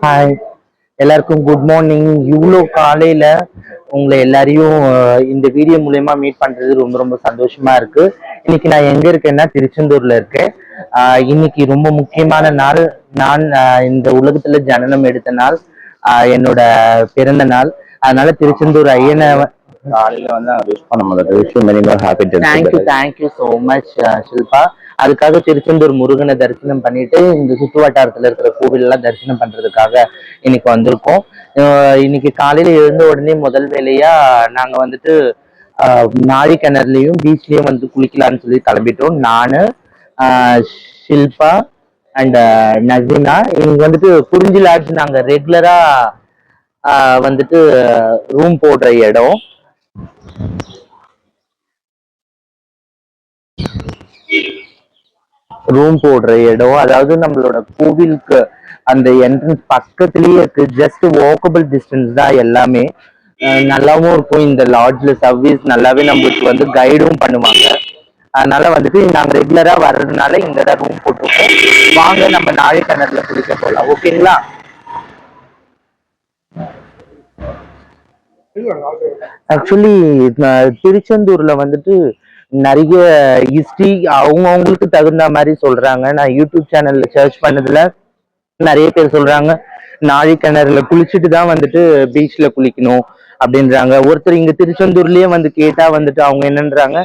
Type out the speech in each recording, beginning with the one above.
Hi, எல்லாருக்கும் good morning. இவ்வளோ காலையில உங்களை எல்லாரையும் இந்த வீடியோ மூலயமா மீட் பண்றது ரொம்ப ரொம்ப சந்தோஷமா இருக்கு. இன்னைக்கு நான் எங்க இருக்கேன்னா திருச்செந்தூர்ல இருக்கேன். இன்னைக்கு ரொம்ப முக்கியமான நாள். நான் இந்த உலகத்துல ஜனனம் எடுத்த நாள், என்னோட பிறந்த நாள். அதனால திருச்செந்தூர் ஐயனை காலையில வந்து விஷ் பண்ண முடியாது. Wish many more happy thank you so much Shilpa. அதுக்காக திருச்செந்தூர் முருகனை தரிசனம் பண்ணிட்டு இந்த சுற்று வட்டாரத்துல இருக்கிற கோவில் எல்லாம் தரிசனம் பண்றதுக்காக இன்னைக்கு வந்திருக்கோம். இன்னைக்கு காலையில எழுந்த உடனே முதல் வேலையா நாங்க வந்துட்டு நாழி கிணறுலயும் பீச்லயும் வந்து குளிக்கலாம்னு சொல்லி கிளம்பிட்டோம். நானு, ஷில்பா அண்ட் நசீனா. இங்க வந்துட்டு குறிஞ்சி லாட்ஜ் நாங்க ரெகுலரா வந்துட்டு ரூம் போடுற இடம். அதாவது நம்மளோட கோவிலுக்கு அந்த என்ட்ரன்ஸ் பக்கத்துலயே இருக்கு. ஜஸ்ட் வாக்கபிள் டிஸ்டன்ஸ் தான் எல்லாமே. நல்லாவும் இருக்கும். இந்த லாட்ஜ்ல சர்வீஸ் நல்லாவே நம்மளுக்கு வந்து கைடும் பண்ணுவாங்க. அதனால வந்துட்டு நாங்க ரெகுலரா வர்றதுனால இங்கதான் ரூம் போட்டிருக்கோம். வாங்க நம்ம நாளை கிணறுல குளிக்க போகலாம். ஓகேங்களா? ஆக்சுவலி திருச்செந்தூர்ல வந்துட்டு நிறைய ஹிஸ்டரி அவங்கவுங்களுக்கு தகுந்த மாதிரி சொல்றாங்க. நான் யூடியூப் சேனல்ல சர்ச் பண்ணதுல நிறைய பேர் சொல்றாங்க நாழி கிணறுல குளிச்சுட்டு தான் வந்துட்டு பீச்ல குளிக்கணும் அப்படின்றாங்க. ஒருத்தர் இங்க திருச்செந்தூர்லயே வந்து கேட்டா வந்துட்டு அவங்க என்னன்றாங்க,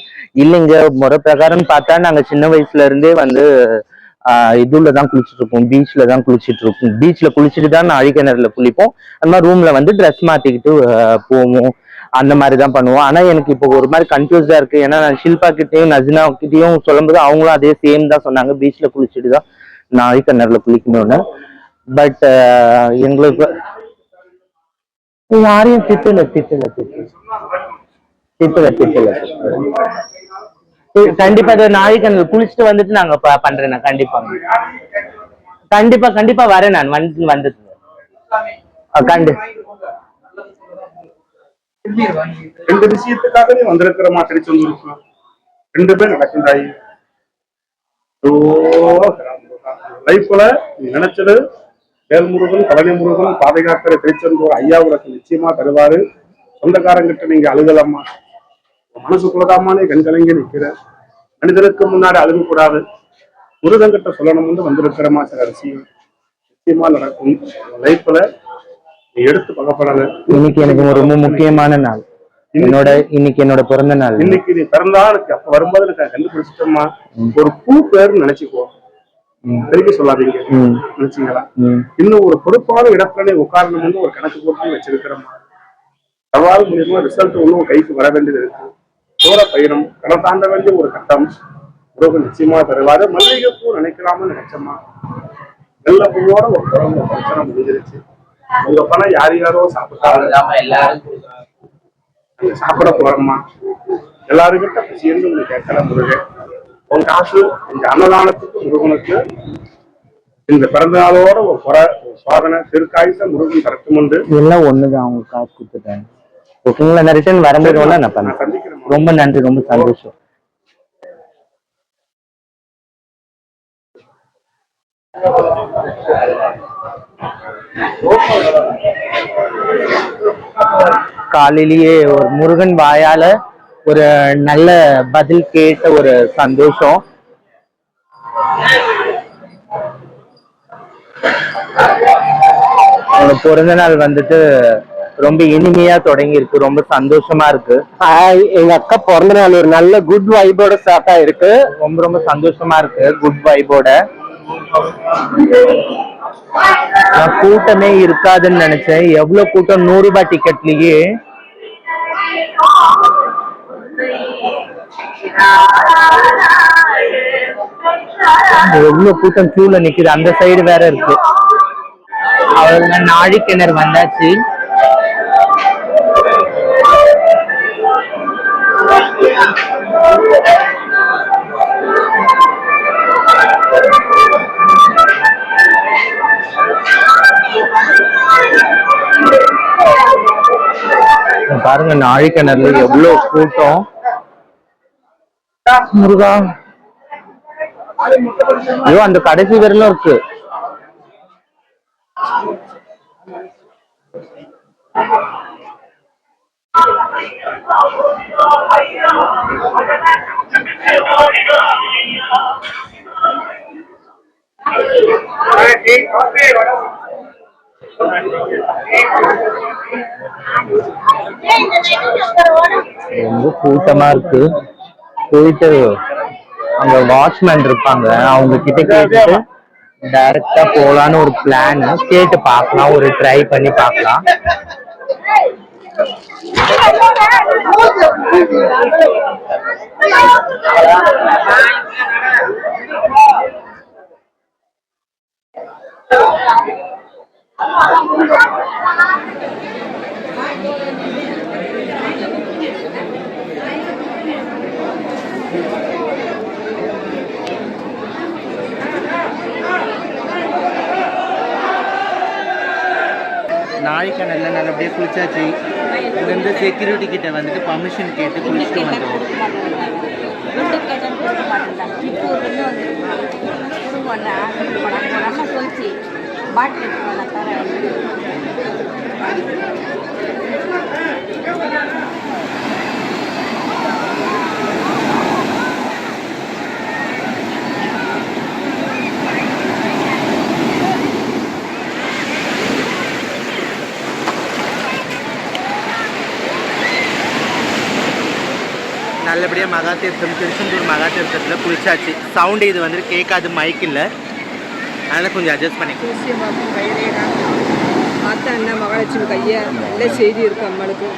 இல்லைங்க முறை பிரகாரம் பார்த்தா நாங்க சின்ன வயசுல இருந்தே வந்து இதுல தான் குளிச்சுட்டு இருக்கோம், பீச்ல தான் குளிச்சுட்டு இருக்கோம், பீச்ல குளிச்சுட்டு தான் நாழி கிணறுல குளிப்போம், அந்த மாதிரி ரூம்ல வந்து ட்ரெஸ் மாத்திக்கிட்டு போவோம், அந்த மாதிரி தான் பண்ணுவோம். ஆனா எனக்கு இப்போ ஒரு மாதிரி கன்ஃபியூஸா இருக்கு. ஏன்னா நான் ஷில்பா கிட்டையும் நஜினா கிட்டையும் சொல்லும்போது அவங்களும் அதே சேம் தான் சொன்னாங்க, பீச்ல குளிச்சுட்டு தான் நாழி கிணறுல குளிக்கணும்னு. பட் எங்களுக்கு யாரையும் திட்டல. கண்டிப்பா நாழிகண்ணில் குளிச்சுட்டு வந்துட்டு நாங்க பண்றேன். கண்டிப்பா கண்டிப்பா கண்டிப்பா வரேன். நான் வந்து ரெண்டு விஷயத்துக்காகவே வந்திருக்கிறோமா திருச்செந்தூருக்கு. ரெண்டு பேர் நடக்கின்றாய் லைஃப்ல நீ நினைச்சது வேல்முருகன் கவலை முருகன் பாதுகாக்கிற திருச்செந்தூர் ஐயா உனக்கு நிச்சயமா தருவாரு. சொந்தக்காரங்கிட்ட நீங்க அழுகலாமா, மனசுக்குள்ளதாமானே கண்கலங்கி நிற்கிற. மனிதனுக்கு முன்னாடி அழுகக்கூடாது, முருகன் கிட்ட சொல்லணும்னு வந்திருக்கிறமா. சில விஷயம் நிச்சயமா நடக்கும் லைஃப்ல. நீ எடுத்து பகப்படாத. இன்னைக்கு எனக்கு ரொம்ப முக்கியமான நாள். இன்னைக்கு என்னோட பிறந்த நாள். இன்னைக்கு நீ பிறந்தா அப்ப வரும்போது எனக்கு கண்டுபிடிச்சிட்டோமா. ஒரு பூ பேருன்னு நினைச்சுக்கோ, பெருக்கி சொல்லாதீங்க நினைச்சீங்களா. இன்னும் ஒரு பொறுப்பான இடத்துல உட்காரணும் ஒரு கணக்கு போட்டு வச்சிருக்கிறோமா. சவால் மூலியமா ரிசல்ட் ஒன்றும் கைக்கு வர வேண்டியது இருக்கு. தூர பயணம் கடை தாண்ட வேண்டிய ஒரு கட்டம் உறவு நிச்சயமா தருவாரு. மல்லிகைப்பூ நினைக்கலாம நினைச்சோமா, நல்ல பூவோட ஒரு குழந்தை பிரச்சனை முடிஞ்சிருச்சு. உங்க பணம் யாரோ சாப்பிட போறோம்மா. எல்லாருக்கிட்ட சேர்ந்து உங்களுக்கு கேட்கல முருகன். உங்க காசு இந்த அன்னதானத்துக்கு முருகனுக்கு இந்த பிறந்த நாளோட ஒரு சாதனை திருக்காய்ச்ச முருகன் கரெக்டும் உண்டு. எல்லாம் ஒண்ணுதான். அவங்க காசு கொடுத்துட்டாங்க. ஓகேங்களா? நான் ரிட்டர்ன் வரும்போது நான் சந்திக்கிறேன். ரொம்ப நன்றி, ரொம்ப சந்தோஷம். காலையிலேயே ஒரு முருகன் வாயால ஒரு நல்ல பதில் கேட்ட ஒரு சந்தோஷம். பிறந்த நாள் வந்துட்டு ரொம்ப இனிமையா தொடங்கி இருக்கு. ரொம்ப சந்தோஷமா இருக்கு. எங்க அக்கா பிறந்த நாள் ஒரு நல்ல குட் வைபோட ஸ்டார்ட் ஆயிருக்கு. ரொம்ப ரொம்ப சந்தோஷமா இருக்கு. குட் வைபோட. நான் கூட்டமே இருக்காதுன்னு நினைச்சேன். எவ்வளவு கூட்டம்! 100 ரூபாய் டிக்கெட்லயே எவ்வளவு கூட்டம் கியூல நிக்குது. அந்த சைடு வேற இருக்கு. அவங்க நாழி கிணறு வந்தாச்சு. பாருங்க நாழி கிணறுல எவ்வளவு கூட்டம். முருகா, ஐயோ அந்த கடைசி வரலும் இருக்கு. ரொம்ப கூட்டமா இருக்கு. போயிட்டு அங்க வாட்ச்மேன் இருப்பாங்க, அவங்க கிட்ட கேட்டுட்டு டைரக்டா போலான்னு ஒரு பிளான். கேட்டு பார்க்கலாம், ஒரு ட்ரை பண்ணி பார்க்கலாம். நாளைக்கான நல்லபடியாக குளிச்சாச்சு. இங்கேருந்து செக்யூரிட்டி கிட்ட வந்துட்டு பர்மிஷன் கேட்டு குளிச்சுட்டு வந்தோம். நல்லபடியாக மகாதீர்த்தம், திருச்செந்தூர் மகாதீர்த்தத்தில் குளிச்சாச்சு. சவுண்டு இது வந்துட்டு கேட்காது, மைக் இல்லை, அதனால் கொஞ்சம் அட்ஜஸ்ட் பண்ணிக்கலாம். பார்த்தா என்ன மகாலட்சுமி கையா நல்ல செய்தி இருக்கு அம்மளுக்கு.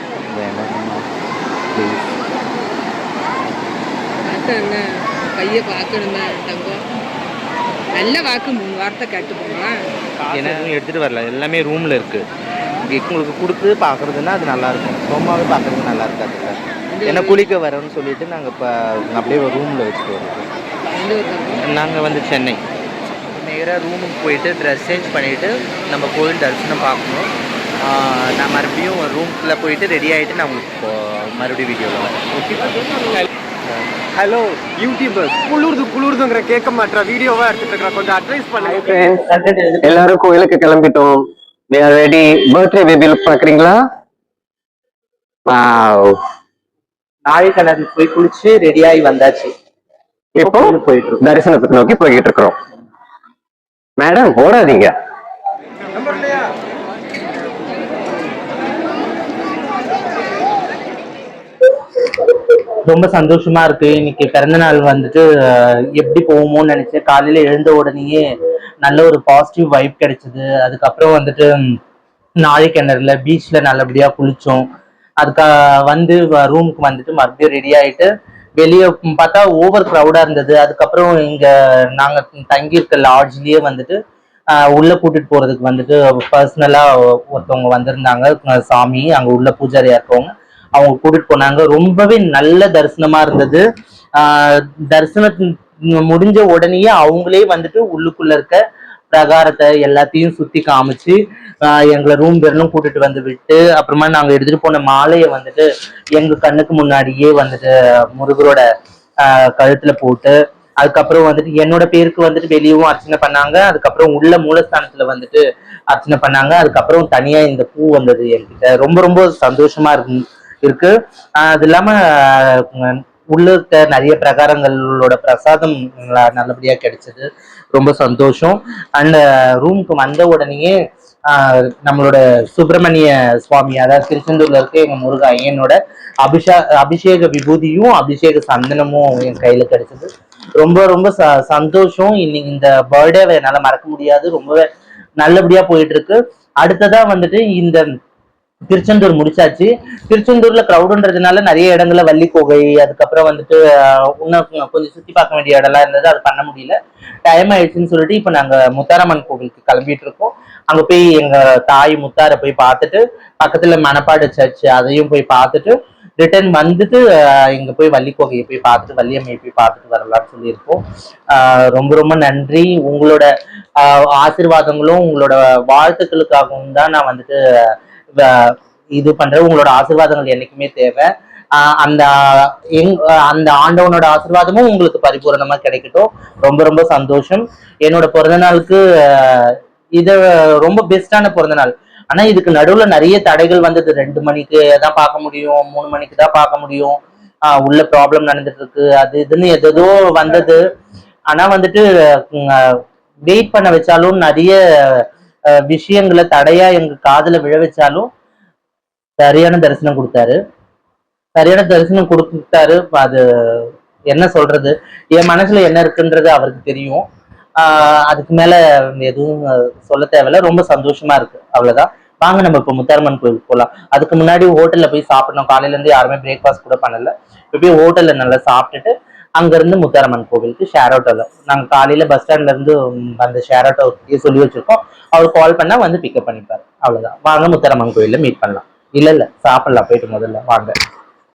பார்த்தா என்ன கையை பார்க்கணுமே தங்கம், நல்ல வாக்கு 3 வார்த்தை கேட்டு போகலாம். ஏன்னா எடுத்துகிட்டு வரல, எல்லாமே ரூமில் இருக்குது. உங்களுக்கு கொடுத்து பார்க்குறதுன்னா அது நல்லாயிருக்கும், சும்மாவே பார்க்குறது நல்லா இருக்காது. ஏன்னா குளிக்க வரோன்னு சொல்லிட்டு நாங்கள் இப்போ அப்படியே ஒரு ரூமில் வச்சுட்டு வரோம். நாங்கள் வந்து சென்னை. நேராக ரூமுக்கு போயிட்டு ட்ரெஸ் சேஞ்ச் பண்ணிவிட்டு நம்ம கோயில் தரிசனம் பார்க்கணும். நான் மறுபடியும் ரூம்குள்ளே போயிட்டு ரெடி ஆகிட்டு நான் உங்களுக்கு மறுபடியும் வீடியோவில் வரேன். ஓகே. ஹலோ யூடியூபர்ஸ், குளிர்துங்கிற கேட்க மாட்டேற வீடியோவா எடுத்துட்டு இருக்கா, கொஞ்சம் அட்வைஸ் பண்ணுங்க. எல்லாரும் கோயிலுக்கு கிளம்பிட்டோம். we are ready. Birthday baby look பாக்குறீங்களா? வாவ். நாளைக்கு போய் குளிச்சு ரெடியாகி வந்தாச்சு. இப்போ போயிட்டு தரிசனத்துக்கு நோக்கி போய்கிட்டு இருக்கிறோம். மேடம் ஓடாதீங்க. ரொம்ப சந்தோஷமா இருக்கு. இன்னைக்கு பிறந்த நாள் வந்துட்டு எப்படி போகுமோன்னு நினைச்சேன். காலையில எழுந்த உடனேயே நல்ல ஒரு பாசிட்டிவ் வைப் கிடைச்சது. அதுக்கப்புறம் வந்துட்டு நாளைக்கிணறுல பீச்ல நல்லபடியா குளிச்சோம். அதுக்கு வந்து ரூமுக்கு வந்துட்டு மறுபடியும் ரெடி ஆயிட்டு வெளியே பார்த்தா ஓவர் க்ரௌடா இருந்தது. அதுக்கப்புறம் இங்க நாங்க தங்கி இருக்க லாட்ஜ்லயே வந்துட்டு உள்ள கூட்டிட்டு போறதுக்கு வந்துட்டு பர்சனலா ஒருத்தவங்க வந்திருந்தாங்க, சாமி அங்க உள்ள பூஜாரியா இருக்கவங்க, அவங்க கூட்டிட்டு போனாங்க. ரொம்பவே நல்ல தரிசனமா இருந்தது. தரிசனம் முடிஞ்ச உடனேயே அவங்களே வந்துட்டு உள்ளுக்குள்ள இருக்க பிரகாரத்தை எல்லாத்தையும் சுத்தி காமிச்சு எங்களை ரூம் வரலும் கூட்டிட்டு வந்து விட்டு, அப்புறமா நாங்க எடுத்துட்டு போன மாலையை வந்துட்டு எங்க கண்ணுக்கு முன்னாடியே வந்துட்டு முருகரோட கழுத்துல போட்டு, அதுக்கப்புறம் வந்துட்டு என்னோட பேருக்கு வந்துட்டு வெளியவும் அர்ச்சனை பண்ணாங்க. அதுக்கப்புறம் உள்ள மூலஸ்தானத்துல வந்துட்டு அர்ச்சனை பண்ணாங்க. அதுக்கப்புறம் தனியா இந்த பூ வந்தது என்கிட்ட. ரொம்ப ரொம்ப சந்தோஷமா இருக்கு. அது இல்லாம உள்ள இருக்க நிறைய பிரகாரங்களோட பிரசாதம் நல்லபடியா கிடைச்சது. ரொம்ப சந்தோஷம். அண்ட் ரூமுக்கு வந்த உடனேயே நம்மளோட சுப்பிரமணிய சுவாமி, அதாவது திருச்செந்தூர்ல இருக்க எங்க முருக ஐயனோட அபிஷேக விபூதியும் அபிஷேக சந்தனமும் என் கையில கிடைச்சது. ரொம்ப ரொம்ப சந்தோஷம். இன்னைக்கு இந்த பர்த்டேவை என்னால மறக்க முடியாது. ரொம்பவே நல்லபடியா போயிட்டு இருக்கு. அடுத்ததா வந்துட்டு இந்த திருச்செந்தூர் முடிச்சாச்சு. திருச்செந்தூர்ல கிரௌடுன்றதுனால நிறைய இடங்கள்ல வள்ளி கோகை, அதுக்கப்புறம் வந்துட்டு இன்னும் கொஞ்சம் சுத்தி பார்க்க வேண்டிய இடம்லாம் இருந்தது, அது பண்ண முடியல. டைம் ஆயிடுச்சுன்னு சொல்லிட்டு இப்ப நாங்க முத்தாரம்மன் கோவிலுக்கு கிளம்பிட்டு இருக்கோம். அங்க போய் எங்க தாய் முத்தாரை போய் பார்த்துட்டு, பக்கத்துல மணப்பாடு சர்ச் அதையும் போய் பார்த்துட்டு ரிட்டர்ன் வந்துட்டு இங்க போய் வள்ளி கோகையை போய் பார்த்துட்டு வள்ளியம்மையை போய் பார்த்துட்டு வரலாம்னு சொல்லியிருக்கோம். ரொம்ப ரொம்ப நன்றி. உங்களோட ஆசீர்வாதங்களும் உங்களோட வாழ்த்துக்களுக்காகவும் தான் நான் வந்துட்டு இது பண்றேன். உங்களோட ஆசீர்வாதங்கள் என்னைக்குமே தேவை. அந்த அந்த ஆண்டவனோட ஆசீர்வாதமும் உங்களுக்கு பரிபூரணமா கிடைக்கட்டும். ரொம்ப ரொம்ப சந்தோஷம். என்னோட பிறந்த நாளுக்கு இது ரொம்ப பெஸ்டான பிறந்த நாள். ஆனா இதுக்கு நடுவுல நிறைய தடைகள் வந்தது. 2 மணிக்கு தான் பார்க்க முடியும், 3 மணிக்கு தான் பார்க்க முடியும், உள்ள ப்ராப்ளம் நடந்துட்டு இருக்கு, அது இதுன்னு எதோ வந்தது. ஆனா வந்துட்டு வெயிட் பண்ண வச்சாலும் நிறைய விஷயங்களை தடையா எங்க காதுல விழ வச்சாலும் சரியான தரிசனம் கொடுத்தாரு. சரியான தரிசனம் கொடுத்தாரு. அது என்ன சொல்றது, என் மனசுல என்ன இருக்குன்றது அவருக்கு தெரியும். அதுக்கு மேல எதுவும் சொல்ல தேவையில்ல. ரொம்ப சந்தோஷமா இருக்கு, அவ்வளவுதான். வாங்க நம்ம இப்ப முத்தாரம்மன் கோயிலுக்கு போகலாம். அதுக்கு முன்னாடி ஹோட்டல்ல போய் சாப்பிடணும். காலையில இருந்து யாருமே பிரேக்ஃபாஸ்ட் கூட பண்ணல. போய் ஹோட்டல்ல நல்லா சாப்பிட்டுட்டு அங்க இருந்து முத்தாரம்மன் கோவிலுக்கு ஷேர் ஆட்டோல, நாங்க காலையில பஸ் ஸ்டாண்ட்ல இருந்து அந்த ஷேர் ஆட்டோ சொல்லி வச்சிருக்கோம். அவர் கால் பண்ணா வந்து பிக்கப் பண்ணிப்பாரு. அவ்வளவுதான். வாங்க முத்தாரம்மன் கோயில்ல மீட் பண்ணலாம். இல்ல சாப்பிடலாம் போயிட்டு முதல்ல வாங்க.